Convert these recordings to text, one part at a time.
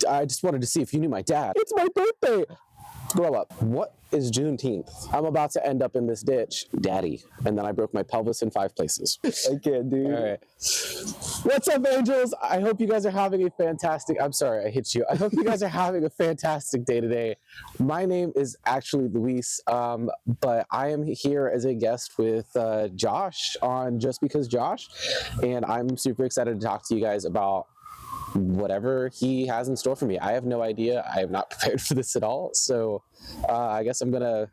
I just wanted to see if you knew my dad. It's my birthday. Grow up. What is Juneteenth? I'm about to end up in this ditch. Daddy. And then I broke my pelvis in 5 places. I can't, dude. All right. What's up, angels? I hope you guys are having a fantastic... I'm sorry, I hit you. I hope you guys are having a fantastic day today. My name is actually Luis, but I am here as a guest with Josh on Just Because Josh. And I'm super excited to talk to you guys about whatever he has in store for me. I have no idea. I am not prepared for this at all. So I guess I'm going to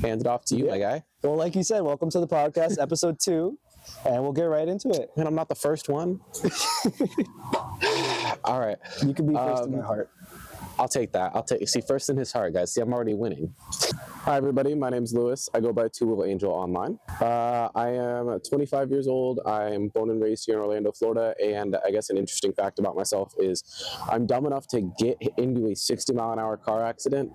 hand it off to you, my guy. Well, like you said, welcome to the podcast, episode 2, and we'll get right into it. And I'm not the first one. All right. You can be first in my heart. I'll take that. See, first in his heart, guys. See, I'm already winning. Hi, everybody. My name's Lewis. I go by Two Little Angel online. I am 25 years old. I'm born and raised here in Orlando, Florida. And I guess an interesting fact about myself is I'm dumb enough to get into a 60-mile-an-hour car accident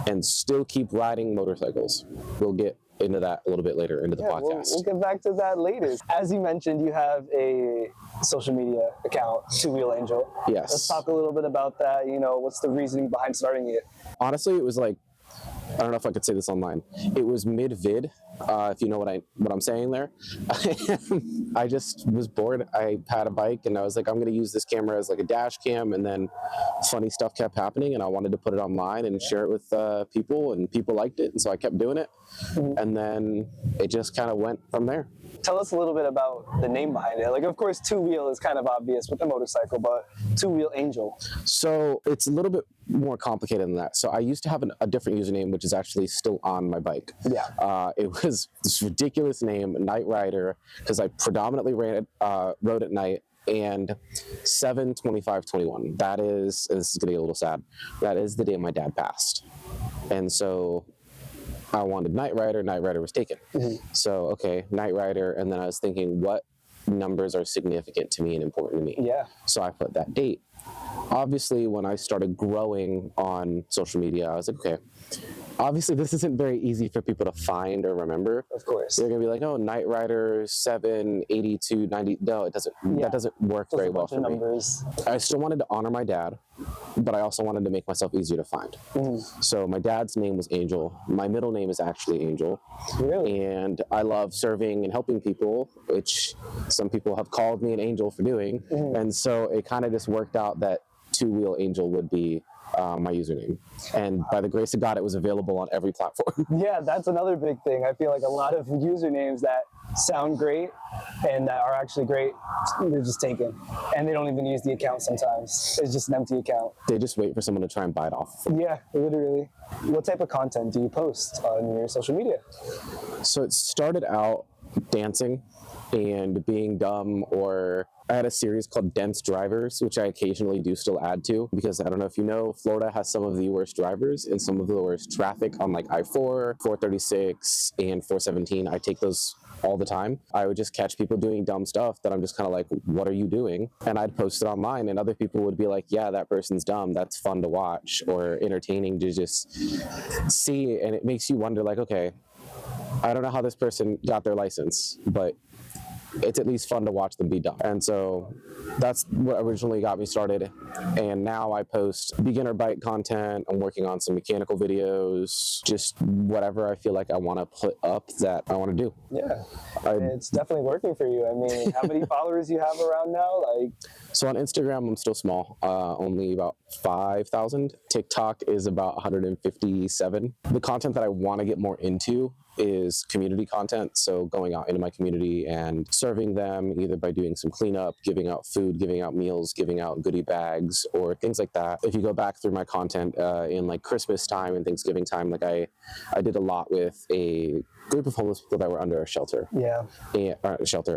and still keep riding motorcycles. We'll get into that a little bit later into the podcast. We'll get back to that later. As you mentioned, you have a social media account, Two Wheel Angel. Yes. Let's talk a little bit about that. You know, what's the reasoning behind starting it? Honestly, it was like, I don't know if I could say this online. It was mid-vid, if you know what I'm saying there. I just was bored. I had a bike, and I was like, I'm going to use this camera as like a dash cam, and then funny stuff kept happening, and I wanted to put it online and share it with people, and people liked it, and so I kept doing it, and then it just kind of went from there. Tell us a little bit about the name behind it. Like, of course, two-wheel is kind of obvious with the motorcycle, but Two Wheel Angel. So it's a little bit more complicated than that. So I used to have a different username, which is actually still on my bike. Yeah. It was this ridiculous name, Night Rider, because I predominantly rode at night. And 7/25/21. That is, and this is gonna get a little sad, that is the day my dad passed. And so I wanted Night Rider. Night Rider was taken. So, okay, Night Rider. And then I was thinking, what numbers are significant to me and important to me? Yeah. So I put that date. Obviously, when I started growing on social media, I was like, okay, obviously this isn't very easy for people to find or remember. Of course. They're gonna be like, oh, Night Rider 7/82/90. No, it doesn't. Yeah. That doesn't work very well for me. Numbers. I still wanted to honor my dad, but I also wanted to make myself easier to find. So my dad's name was Angel. My middle name is actually Angel. Really? And I love serving and helping people, which some people have called me an angel for doing. And so it kind of just worked out that Two Wheel Angel would be my username. And by the grace of God, it was available on every platform. Yeah, that's another big thing. I feel like a lot of usernames that sound great and that are actually great, they're just taken. And they don't even use the account sometimes. It's just an empty account. They just wait for someone to try and buy it off. Yeah, literally. What type of content do you post on your social media? So it started out dancing and being dumb, or I had a series called Dense Drivers, which I occasionally do still add to, because I don't know if you know, Florida has some of the worst drivers and some of the worst traffic on like I-4, 436, and 417. I take those all the time. I would just catch people doing dumb stuff that I'm just kind of like, what are you doing? And I'd post it online, and other people would be like, yeah, that person's dumb. That's fun to watch or entertaining to just see. And it makes you wonder, like, okay, I don't know how this person got their license, but it's at least fun to watch them be dumb. And so that's what originally got me started. And now I post beginner bike content. I'm working on some mechanical videos, just whatever I feel like I want to put up that I want to do. Yeah, it's definitely working for you. I mean, how many followers you have around now? So on Instagram, I'm still small, only about 5,000. TikTok is about 157. The content that I want to get more into is community content. So going out into my community and serving them, either by doing some cleanup, giving out food, giving out meals, giving out goodie bags, or things like that. If you go back through my content in like Christmas time and Thanksgiving time, like I did a lot with a group of homeless people that were under a shelter. Yeah.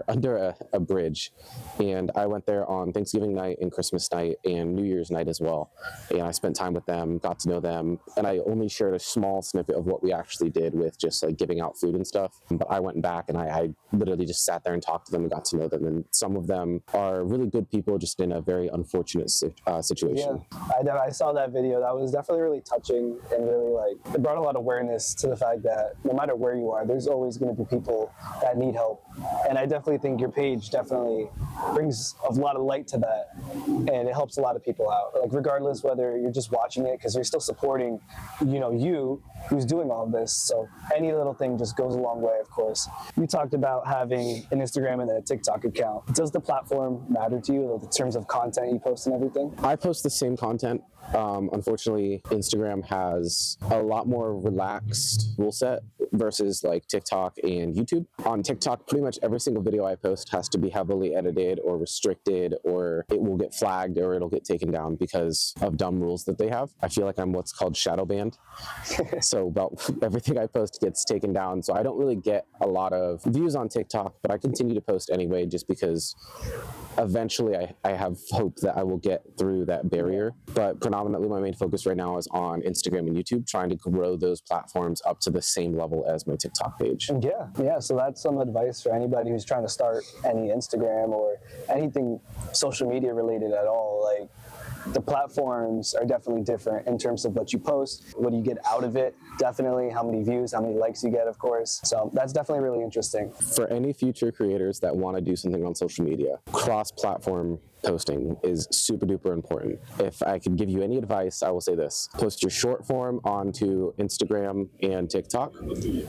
Under a bridge. And I went there on Thanksgiving night and Christmas night and New Year's night as well. And I spent time with them, got to know them. And I only shared a small snippet of what we actually did with just like giving out food and stuff. But I went back and I literally just sat there and talked to them and got to know them. And some of them are really good people, just in a very unfortunate situation. Yeah, I saw that video. That was definitely really touching, and really like, it brought a lot of awareness to the fact that no matter where you are, are. There's always going to be people that need help. And I definitely think your page definitely brings a lot of light to that. And it helps a lot of people out. Like regardless whether you're just watching it, because you're still supporting, you who's doing all of this. So any little thing just goes a long way, of course. You talked about having an Instagram and then a TikTok account. Does the platform matter to you in terms of content you post and everything? I post the same content. Unfortunately, Instagram has a lot more relaxed rule set versus like TikTok and YouTube. On TikTok, pretty much every single video I post has to be heavily edited or restricted, or it will get flagged or it'll get taken down because of dumb rules that they have. I feel like I'm what's called shadow banned. So about everything I post gets taken down. So I don't really get a lot of views on TikTok, but I continue to post anyway just because eventually I have hope that I will get through that barrier. But predominantly my main focus right now is on Instagram and YouTube, trying to grow those platforms up to the same level as my TikTok page. Yeah. So that's some advice for anybody who's trying to start any Instagram or anything social media related at all. Like, the platforms are definitely different in terms of what you post, what do you get out of it, definitely how many views, how many likes you get, of course. So that's definitely really interesting. For any future creators that want to do something on social media, cross-platform posting is super duper important. If I could give you any advice, I will say this: post your short form onto Instagram and TikTok,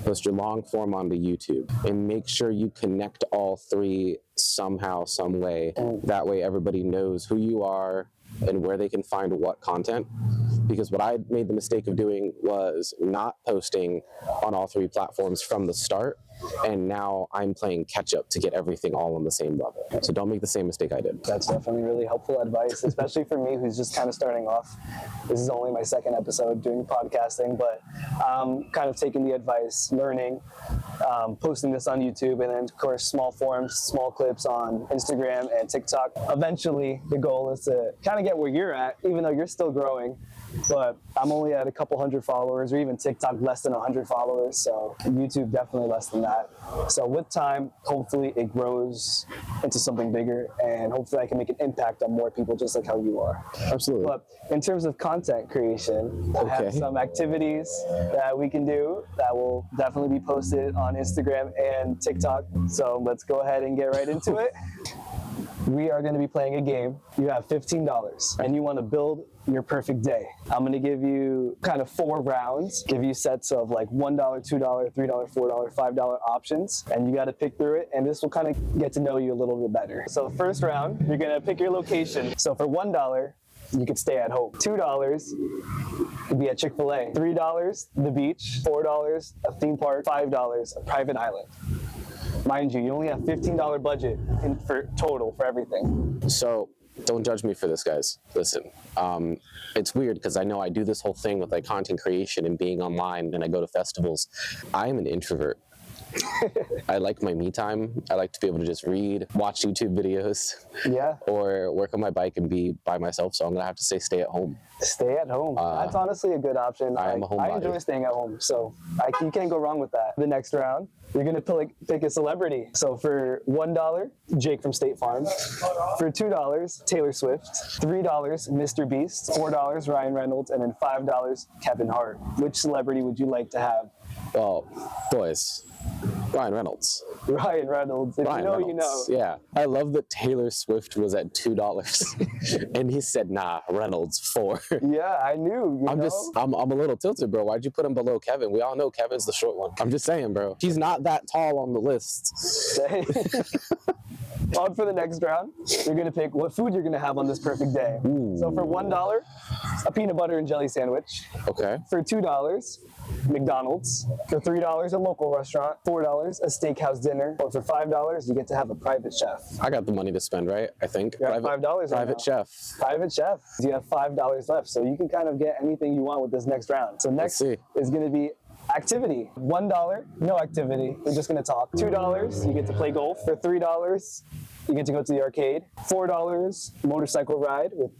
post your long form onto YouTube, and make sure you connect all three somehow, some way. That way everybody knows who you are and where they can find what content. Because what I made the mistake of doing was not posting on all three platforms from the start, and now I'm playing catch up to get everything all on the same level. So don't make the same mistake I did. That's definitely really helpful advice, especially for me who's just kind of starting off. This is only my second episode doing podcasting, but kind of taking the advice, learning, posting this on YouTube, and then of course small forms, small clips on Instagram and TikTok. Eventually the goal is to kind of get where you're at, even though you're still growing. But I'm only at a couple hundred followers, or even TikTok less than 100 followers, so YouTube definitely less than that. So with time, hopefully it grows into something bigger, and hopefully I can make an impact on more people just like how you are. Absolutely. But in terms of content creation, I have some activities that we can do that will definitely be posted on Instagram and TikTok. So let's go ahead and get right into it. We are going to be playing a game. You have $15 and you want to build your perfect day. I'm going to give you kind of 4 rounds, give you sets of like $1, $2, $3, $4, $5 options, and you got to pick through it, and this will kind of get to know you a little bit better. So first round, you're going to pick your location. So for $1, you could stay at home. $2 could be at Chick-fil-A. $3, the beach. $4, a theme park. $5, a private island. Mind you only have $15 budget for total for everything. So don't judge me for this, guys. Listen, it's weird because I know I do this whole thing with like content creation and being online, and I go to festivals. I am an introvert. I like my me time. I like to be able to just read, watch YouTube videos, or work on my bike and be by myself. So I'm gonna have to say stay at home. Stay at home. That's honestly a good option. I am a homebody. I enjoy staying at home, so you can't go wrong with that. The next round, you're gonna pick a celebrity. So for $1, Jake from State Farm. For $2, Taylor Swift. $3, Mr. Beast. $4, Ryan Reynolds, and then $5, Kevin Hart. Which celebrity would you like to have? Well, boys, Ryan Reynolds. Ryan Reynolds. If Ryan Reynolds. You know. Yeah. I love that Taylor Swift was at $2 and he said, nah, Reynolds, 4. Yeah, I knew. I'm a little tilted, bro. Why'd you put him below Kevin? We all know Kevin's the short one. I'm just saying, bro. He's not that tall on the list. On for the next round, you're gonna pick what food you're gonna have on this perfect day. Ooh. So for $1, a peanut butter and jelly sandwich. Okay. For $2, McDonald's. For $3, a local restaurant. $4, a steakhouse dinner. Or for $5, you get to have a private chef. I got the money to spend, right? I think. You have $5 Private chef. Private chef. You have $5 left, so you can kind of get anything you want with this next round. So next is gonna be activity. $1, no activity. We're just gonna talk. $2, you get to play golf. For $3, you get to go to the arcade. $4, motorcycle ride with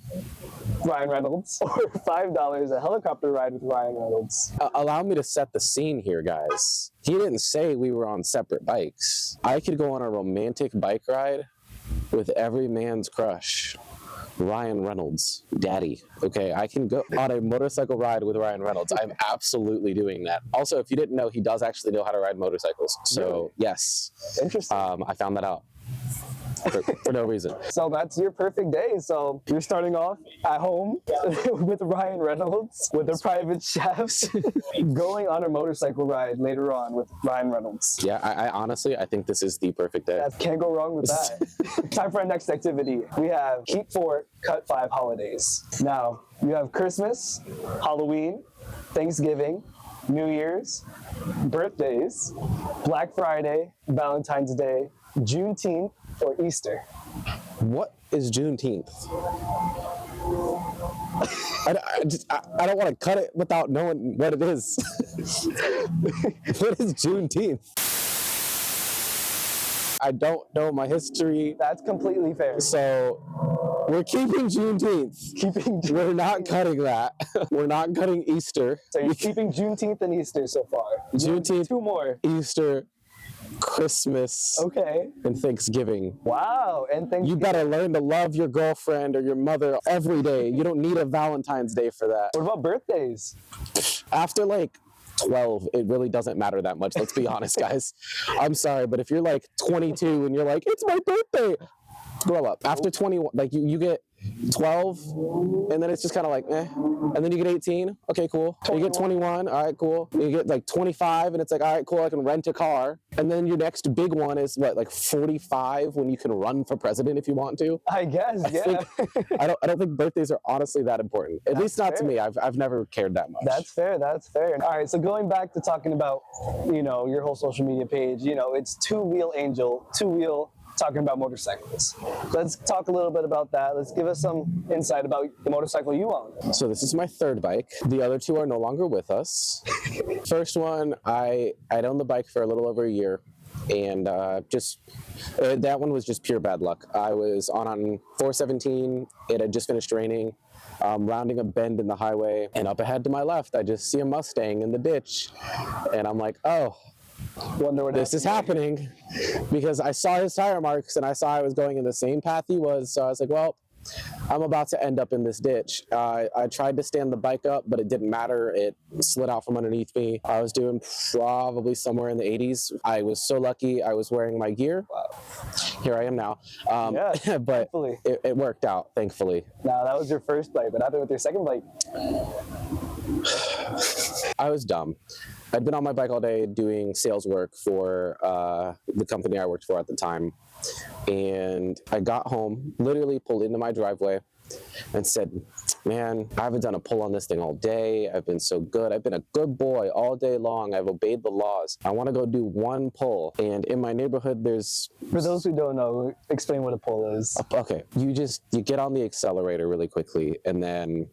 Ryan Reynolds. Or $5, a helicopter ride with Ryan Reynolds. Allow me to set the scene here, guys. He didn't say we were on separate bikes. I could go on a romantic bike ride with every man's crush Ryan Reynolds, daddy. Okay, I can go on a motorcycle ride with Ryan Reynolds. I'm absolutely doing that. Also, if you didn't know, he does actually know how to ride motorcycles. So, Really? yes. Interesting. I found that out for no reason. So that's your perfect day. So you're starting off at home with Ryan Reynolds, with a private chef, going on a motorcycle ride later on with Ryan Reynolds. Yeah, I honestly, I think this is the perfect day. Can't go wrong with that. Time for our next activity. We have Keep 4, Cut 5 holidays. Now, you have Christmas, Halloween, Thanksgiving, New Year's, birthdays, Black Friday, Valentine's Day, Juneteenth, or Easter. What is Juneteenth? I don't want to cut it without knowing what it is. What is Juneteenth? I don't know my history. That's completely fair. So we're keeping Juneteenth. We're not cutting that. We're not cutting Easter. So you're keeping Juneteenth and Easter so far. Juneteenth, Two more. Easter, Christmas, Okay. and Thanksgiving. Wow. And Thanksgiving. You better learn to love your girlfriend or your mother every day. You don't need a Valentine's Day for that. What about birthdays? After like 12, it really doesn't matter that much. Let's be honest, guys. I'm sorry, but if you're like 22 and you're like, it's my birthday, grow up. After 21, like you get 12, and then it's just kind of like, eh. And then you get 18, okay, cool. You get 21, all right, cool. You get like 25, and it's like, all right, cool, I can rent a car. And then your next big one is what, like 45, when you can run for president if you want to. I guess, yeah. I don't think birthdays are honestly that important. At least not to me. I've never cared that much. That's fair. That's fair. All right. So going back to talking about, your whole social media page, it's Two Wheel Angel, Two Wheel, talking about motorcycles. Let's talk a little bit about that. Let's give us some insight about the motorcycle you own. So this is my third bike. The other two are no longer with us. First one, I'd owned the bike for a little over a year, and that one was just pure bad luck. I was on 417. It had just finished raining. Rounding a bend in the highway, and up ahead to my left, I just see a Mustang in the ditch, and I'm like, oh, wonder what this is happening, because I saw his tire marks and I saw I was going in the same path he was. So I was like, well, I'm about to end up in this ditch. I tried to stand the bike up, but it didn't matter. It slid out from underneath me. I was doing probably somewhere in the 80s. I was so lucky I was wearing my gear. Wow. Here I am now. Yeah, but it worked out, thankfully. Now, that was your first bike, but after with your second bike? I was dumb. I'd been on my bike all day doing sales work for the company I worked for at the time. And I got home, literally pulled into my driveway and said, man, I haven't done a pull on this thing all day. I've been so good. I've been a good boy all day long. I've obeyed the laws. I want to go do one pull. And in my neighborhood, there's... For those who don't know, explain what a pull is. Okay. You get on the accelerator really quickly, and then,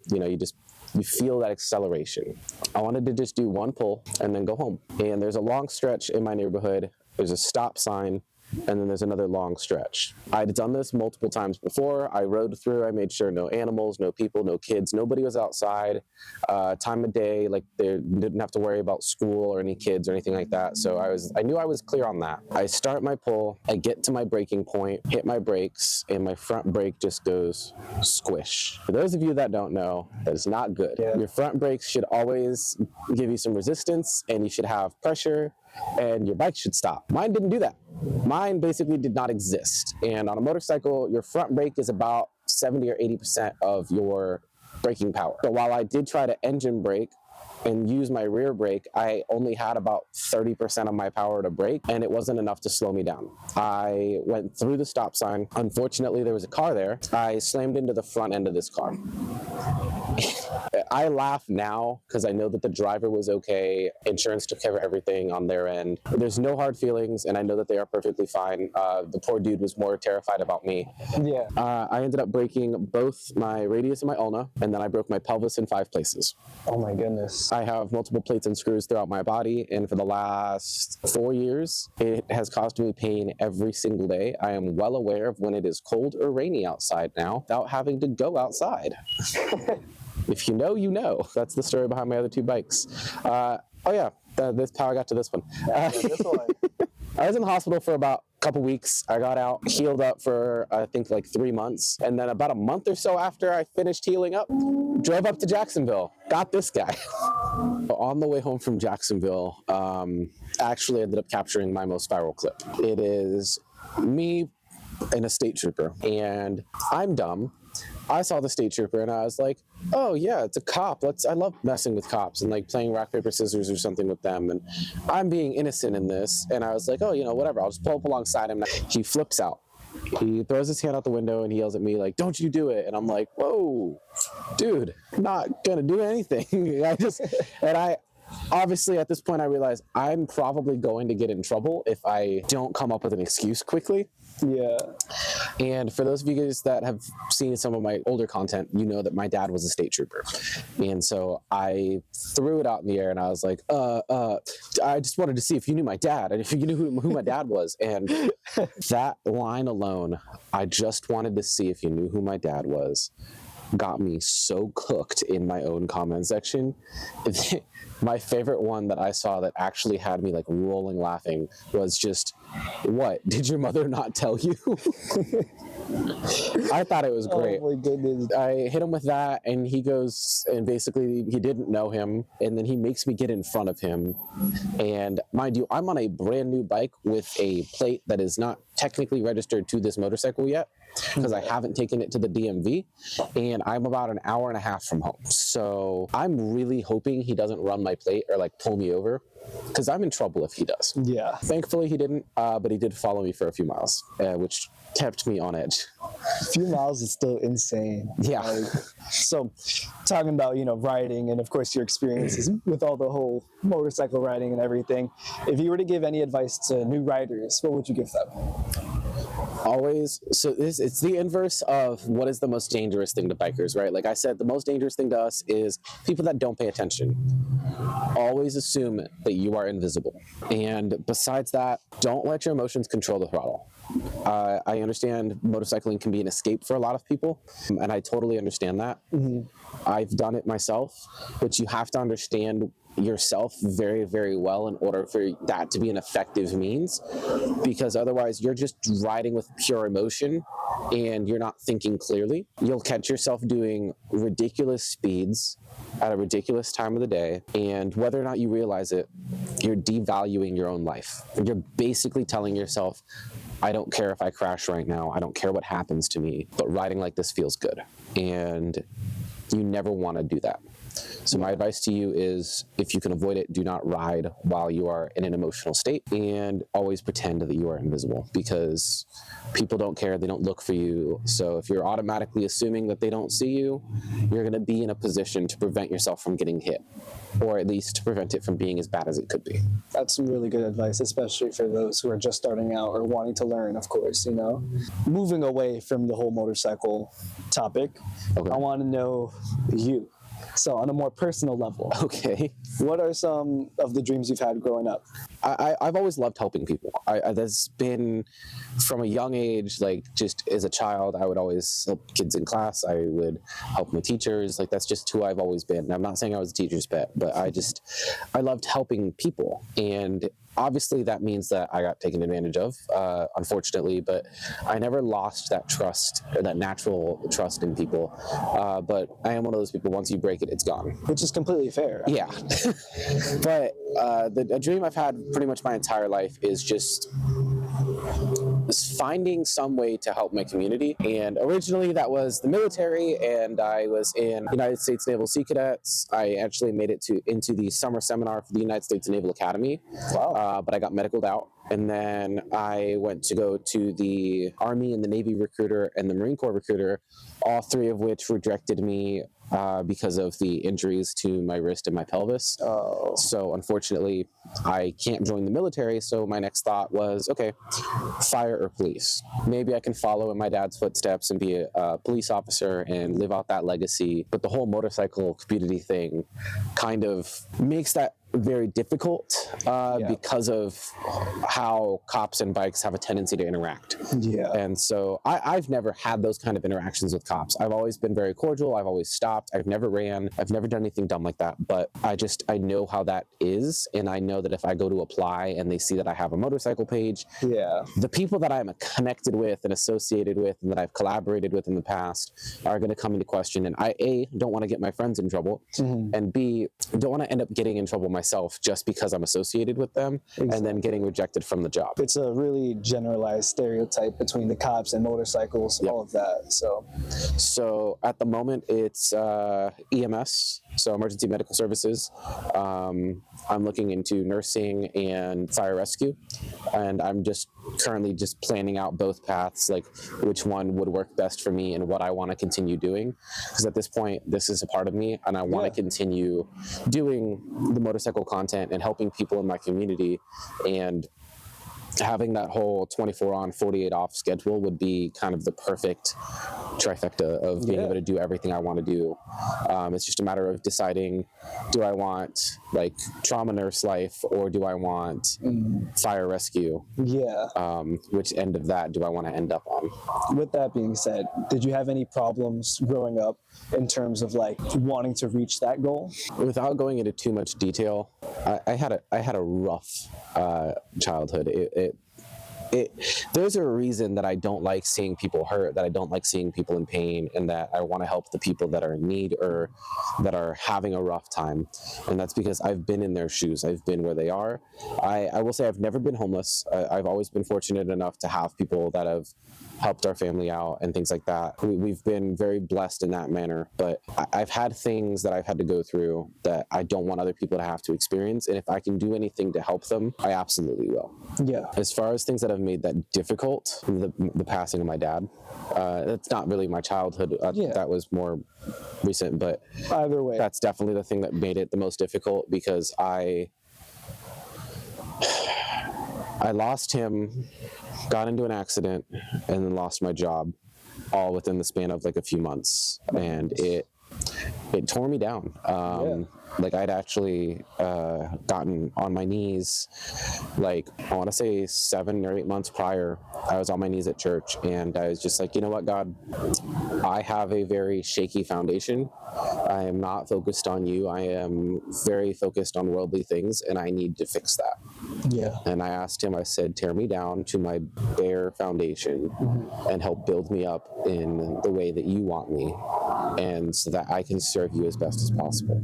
you feel that acceleration. I wanted to just do one pull and then go home. And there's a long stretch in my neighborhood. There's a stop sign, and then there's another long stretch. I'd done this multiple times before. I rode through. I made sure no animals, no people, no kids. Nobody was outside. Time of day, like they didn't have to worry about school or any kids or anything like that. So I knew I was clear on that. I start my pull. I get to my braking point, hit my brakes, and my front brake just goes squish. For those of you that don't know, that is not good. Yeah. Your front brakes should always give you some resistance, and you should have pressure, and your bike should stop. Mine didn't do that. Mine basically did not exist. And on a motorcycle, your front brake is about 70 or 80% of your braking power. So while I did try to engine brake and use my rear brake, I only had about 30% of my power to brake, and it wasn't enough to slow me down. I went through the stop sign. Unfortunately, there was a car there. I slammed into the front end of this car. I laugh now because I know that the driver was okay. Insurance took care of everything on their end. There's no hard feelings, and I know that they are perfectly fine. The poor dude was more terrified about me. Yeah. I ended up breaking both my radius and my ulna, and then I broke my pelvis in 5 places. Oh my goodness. I have multiple plates and screws throughout my body, and for the last 4 years, it has caused me pain every single day. I am well aware of when it is cold or rainy outside now without having to go outside. If you know, you know. That's the story behind my other 2 bikes. That's how I got to this one. This one. I was in the hospital for about couple weeks, I got out, healed up for I think like 3 months, and then about a month or so after I finished healing up, drove up to Jacksonville, got this guy. On the way home from Jacksonville, actually ended up capturing my most viral clip. It is me and a state trooper, and I'm dumb. I saw the state trooper and I was like, oh yeah, it's a cop. I love messing with cops and like playing rock, paper, scissors or something with them. And I'm being innocent in this. And I was like, oh, whatever, I'll just pull up alongside him. He flips out. He throws his hand out the window and he yells at me like, don't you do it. And I'm like, whoa, dude, I'm not gonna do anything. I obviously at this point I realized I'm probably going to get in trouble if I don't come up with an excuse quickly. Yeah. And for those of you guys that have seen some of my older content, you know that my dad was a state trooper. And so I threw it out in the air and I was like, I just wanted to see if you knew my dad and if you knew who my dad was. And that line alone, I just wanted to see if you knew who my dad was, got me so cooked in my own comment section. My favorite one that I saw that actually had me like rolling laughing was just, what, did your mother not tell you? I thought it was great. Oh my goodness. I hit him with that and he goes, and basically he didn't know him, and then he makes me get in front of him. And mind you, I'm on a brand new bike with a plate that is not technically registered to this motorcycle yet, because I haven't taken it to the DMV, and I'm about an hour and a half from home. So I'm really hoping he doesn't run my plate or like pull me over, because I'm in trouble if he does. Yeah. Thankfully he didn't, but he did follow me for a few miles, which kept me on edge. A few miles is still insane. Yeah. So talking about, riding and of course your experiences with all the whole motorcycle riding and everything, if you were to give any advice to new riders, what would you give them? Always, so it's the inverse of what is the most dangerous thing to bikers, right? Like I said, the most dangerous thing to us is people that don't pay attention. Always assume that you are invisible. And besides that, don't let your emotions control the throttle. I understand motorcycling can be an escape for a lot of people, and I totally understand that. Mm-hmm. I've done it myself, but you have to understand yourself very, very well in order for that to be an effective means, because otherwise you're just riding with pure emotion and you're not thinking clearly. You'll catch yourself doing ridiculous speeds at a ridiculous time of the day, and whether or not you realize it, you're devaluing your own life. You're basically telling yourself, I don't care if I crash right now, I don't care what happens to me, but riding like this feels good. And you never want to do that. So my advice to you is, if you can avoid it, do not ride while you are in an emotional state, and always pretend that you are invisible, because people don't care, they don't look for you. So if you're automatically assuming that they don't see you, you're going to be in a position to prevent yourself from getting hit, or at least to prevent it from being as bad as it could be. That's some really good advice, especially for those who are just starting out or wanting to learn, of course, Moving away from the whole motorcycle topic, okay. I want to know you. So on a more personal level, okay, what are some of the dreams you've had growing up? I've always loved helping people. That's been from a young age, like just as a child, I would always help kids in class. I would help my teachers. Like that's just who I've always been. And I'm not saying I was a teacher's pet, but I loved helping people. And obviously that means that I got taken advantage of, unfortunately, but I never lost that trust, or that natural trust in people. But I am one of those people, once you break it, it's gone. Which is completely fair. Yeah. But a dream I've had pretty much my entire life is just finding some way to help my community. And originally that was the military, and I was in United States Naval Sea Cadets. I actually made it into the summer seminar for the United States Naval Academy. Wow. But I got medicaled out. And then I went to go to the Army and the Navy recruiter and the Marine Corps recruiter, all three of which rejected me because of the injuries to my wrist and my pelvis. Oh. So unfortunately, I can't join the military. So my next thought was, okay, fire or police. Maybe I can follow in my dad's footsteps and be a police officer and live out that legacy. But the whole motorcycle community thing kind of makes that very difficult because of how cops and bikes have a tendency to interact. Yeah. And so I've never had those kind of interactions with cops. I've always been very cordial. I've always stopped. I've never ran. I've never done anything dumb like that. But I know how that is. And I know that if I go to apply and they see that I have a motorcycle page, Yeah. the people that I'm connected with and associated with and that I've collaborated with in the past are going to come into question. And I, A, don't want to get my friends in trouble. And B, don't want to end up getting in trouble myself just because I'm associated with them and then getting rejected from the job. It's a really generalized stereotype between the cops and motorcycles, all of that. So at the moment, it's EMS, so emergency medical services. I'm looking into nursing and fire rescue, and I'm just currently just planning out both paths, like which one would work best for me and what I want to continue doing. Because at this point, this is a part of me, and I want to continue doing the motorcycle content and helping people in my community. And having that whole 24 on, 48 off schedule would be kind of the perfect trifecta of being able to do everything I want to do. It's just a matter of deciding, do I want like trauma nurse life or do I want fire rescue? Yeah. Which end of that do I want to end up on? With that being said, did you have any problems growing up in terms of like wanting to reach that goal? Without going into too much detail, I had a rough childhood. There's a reason that I don't like seeing people hurt, that I don't like seeing people in pain, and that I want to help the people that are in need or that are having a rough time. And that's because I've been in their shoes. I've been where they are. I will say I've never been homeless. I've always been fortunate enough to have people that have helped our family out and things like that. We've been very blessed in that manner, but I've had things that I've had to go through that I don't want other people to have to experience. And if I can do anything to help them, I absolutely will. Yeah. As far as things that have made that difficult, the passing of my dad, that's not really my childhood. That was more recent, but either way, that's definitely the thing that made it the most difficult because I lost him, got into an accident, and then lost my job all within the span of like a few months. And it tore me down. Like I'd actually gotten on my knees, like I want to say 7 or 8 months prior. I was on my knees at church and I was just like, you know what, God, I have a very shaky foundation. I am not focused on you. I am very focused on worldly things and I need to fix that. Yeah. And I asked him, I said, tear me down to my bare foundation and help build me up in the way that you want me, and so that I can serve you as best as possible.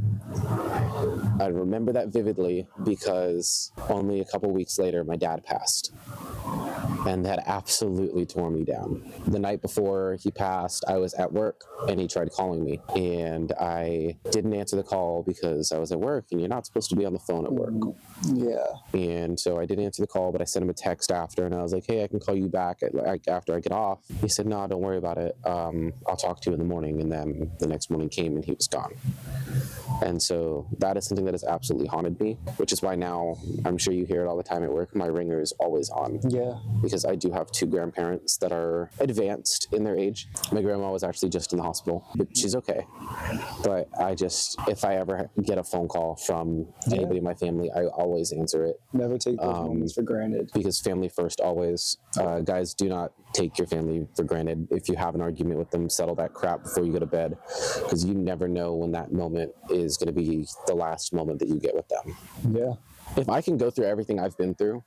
I remember that vividly because only a couple weeks later, my dad passed. And that absolutely tore me down. The night before he passed, I was at work and he tried calling me. And I didn't answer the call because I was at work and you're not supposed to be on the phone at work. Yeah. And so I didn't answer the call, but I sent him a text after and I was like, hey, I can call you back after I get off. He said, no, don't worry about it. I'll talk to you in the morning. And then the next morning came and he was gone. And so that is something that has absolutely haunted me, which is why now I'm sure you hear it all the time at work. My ringer is always on. Yeah. Because I do have 2 grandparents that are advanced in their age. My grandma was actually just in the hospital, but she's okay. But if I ever get a phone call from anybody in my family, I always answer it. Never take those moments for granted. Because family first always. Guys, do not take your family for granted. If you have an argument with them, settle that crap before you go to bed, because you never know when that moment is going to be the last moment that you get with them. Yeah. If I can go through everything I've been through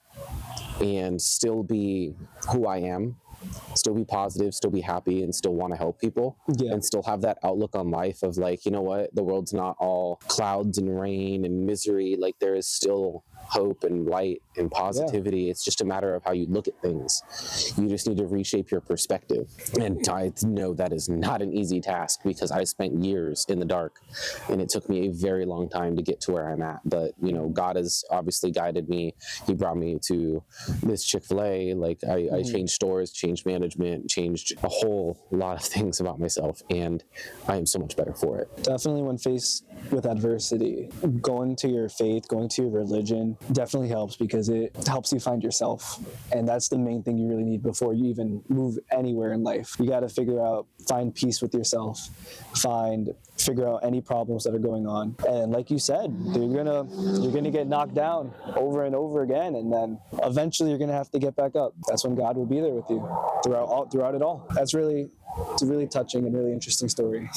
and still be who I am, still be positive, still be happy, and still want to help people, and still have that outlook on life of like, you know what, the world's not all clouds and rain and misery. Like there is still hope and light and positivity. It's just a matter of how you look at things. You just need to reshape your perspective. And I know that is not an easy task because I spent years in the dark and it took me a very long time to get to where I'm at. But, you know, God has obviously guided me. He brought me to this Chick-fil-A. Like I changed stores, changed management, changed a whole lot of things about myself. And I am so much better for it. Definitely when faced with adversity, going to your faith, going to your religion definitely helps, because it helps you find yourself. And that's the main thing you really need before you even move anywhere in life. You got to find peace with yourself, figure out any problems that are going on. And like you said, you're gonna get knocked down over and over again, and then eventually you're gonna have to get back up. That's when God will be there with you throughout it all. It's a really touching and really interesting story,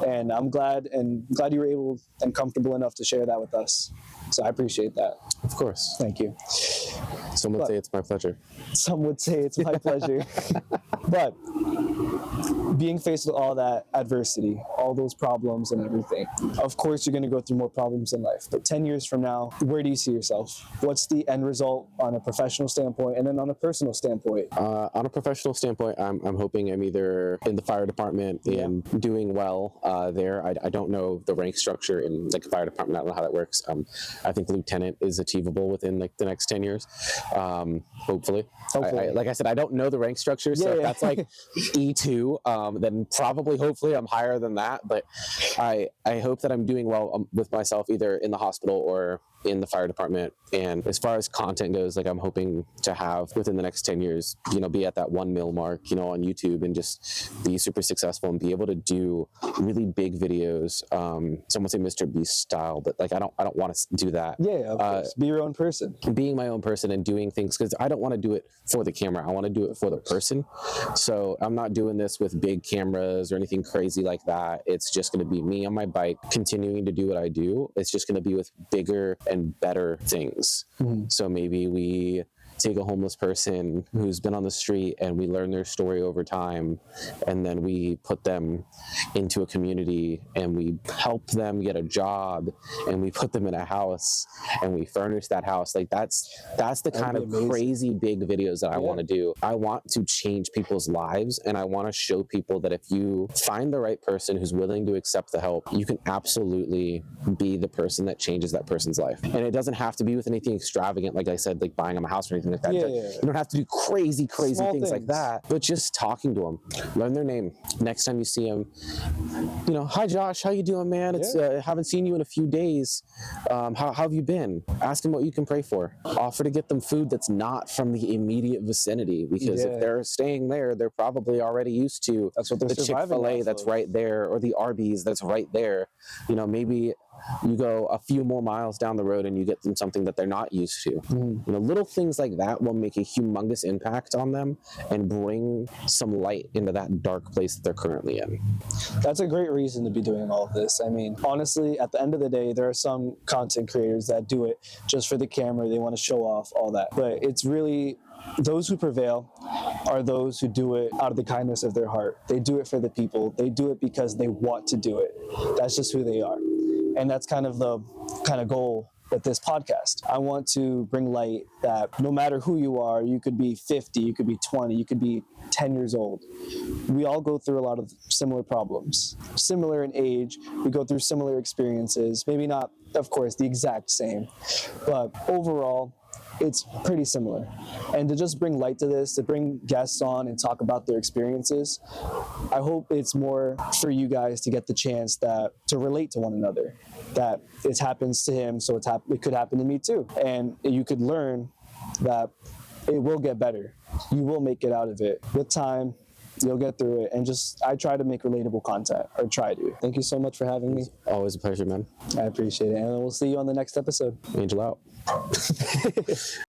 And I'm glad you were able and comfortable enough to share that with us. So I appreciate that. Of course. Thank you. Some would say it's my pleasure. Some would say it's my pleasure. But being faced with all that adversity, all those problems and everything, of course you're going to go through more problems in life. But 10 years from now, where do you see yourself? What's the end result on a professional standpoint, and then on a personal standpoint? On a professional standpoint, I'm hoping I'm either in the fire department and doing well there. I don't know the rank structure in like a fire department. I don't know how that works. I think lieutenant is achievable within like the next 10 years. Hopefully. Like I said, I don't know the rank structure. So if that's like E2, then probably, hopefully I'm higher than that. But I hope that I'm doing well with myself, either in the hospital or in the fire department. And as far as content goes, like I'm hoping to have within the next 10 years, be at that 1 mil mark, on YouTube, and just be super successful and be able to do really big videos. Some would say Mr. Beast style, but like I don't want to do that. Yeah, of course. Be your own person. Being my own person and doing things, because I don't want to do it for the camera. I want to do it for the person. So I'm not doing this with big cameras or anything crazy like that. It's just going to be me on my bike continuing to do what I do. It's just going to be with bigger and better things. Mm-hmm. So maybe we take a homeless person who's been on the street and we learn their story over time, and then we put them into a community and we help them get a job, and we put them in a house and we furnish that house. Like that's the kind of crazy big videos that I want to do. I want to change people's lives, and I want to show people that if you find the right person who's willing to accept the help, you can absolutely be the person that changes that person's life. And it doesn't have to be with anything extravagant, like I said, like buying them a house or anything like that. You don't have to do crazy small things like that, but just talking to them, learn their name. Next time you see them, hi Josh, how you doing, man? It's haven't seen you in a few days. How have you been? Ask them what you can pray for. Offer to get them food that's not from the immediate vicinity, because if they're staying there, they're probably already used to the Chick-fil-A that's right there, or the Arby's that's right there. Maybe you go a few more miles down the road and you get them something that they're not used to. Little things like that will make a humongous impact on them and bring some light into that dark place that they're currently in. That's a great reason to be doing all of this. I mean, honestly, at the end of the day, there are some content creators that do it just for the camera. They want to show off all that. But it's really, those who prevail are those who do it out of the kindness of their heart. They do it for the people. They do it because they want to do it. That's just who they are. And that's kind of the goal with this podcast. I want to bring light that no matter who you are, you could be 50, you could be 20, you could be 10 years old. We all go through a lot of similar problems. Similar in age, we go through similar experiences, maybe not, of course, the exact same, but overall, it's pretty similar. And to just bring light to this, to bring guests on and talk about their experiences, I hope it's more for you guys to get the chance to relate to one another, that it happens to him, so it could happen to me too. And you could learn that it will get better. You will make it out of it. With time, you'll get through it. And I try to make relatable content, or try to. Thank you so much for having me. Always a pleasure, man. I appreciate it. And we'll see you on the next episode. Angel out.